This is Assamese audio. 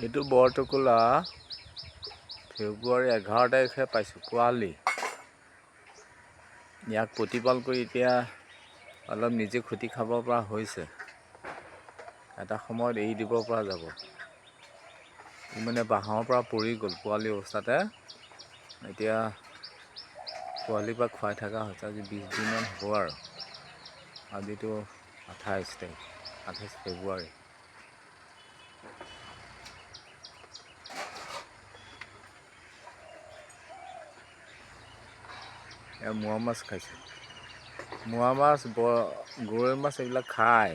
এইটো বৰটোকোলা ফেব্ৰুৱাৰী 11 তাৰিখে পাইছোঁ পোৱালি। ইয়াক প্ৰতিপাল কৰি এতিয়া অলপ নিজে খুটি খাব পৰা হৈছে। এটা সময়ত এৰি দিব পৰা যাব। ই মানে বাঁহৰ পৰা পৰি গ'ল পোৱালি অৱস্থাতে। এতিয়া পোৱালিৰ পৰা খুৱাই থকা হৈছে। আজি 20 দিনমান হ'ব আৰু। আজিতো 28 তাৰিখ, 28 ফেব্ৰুৱাৰী। মোৱা মাছ খাইছে। মোৱা মাছ, গৰৈ মাছ এইবিলাক খায়।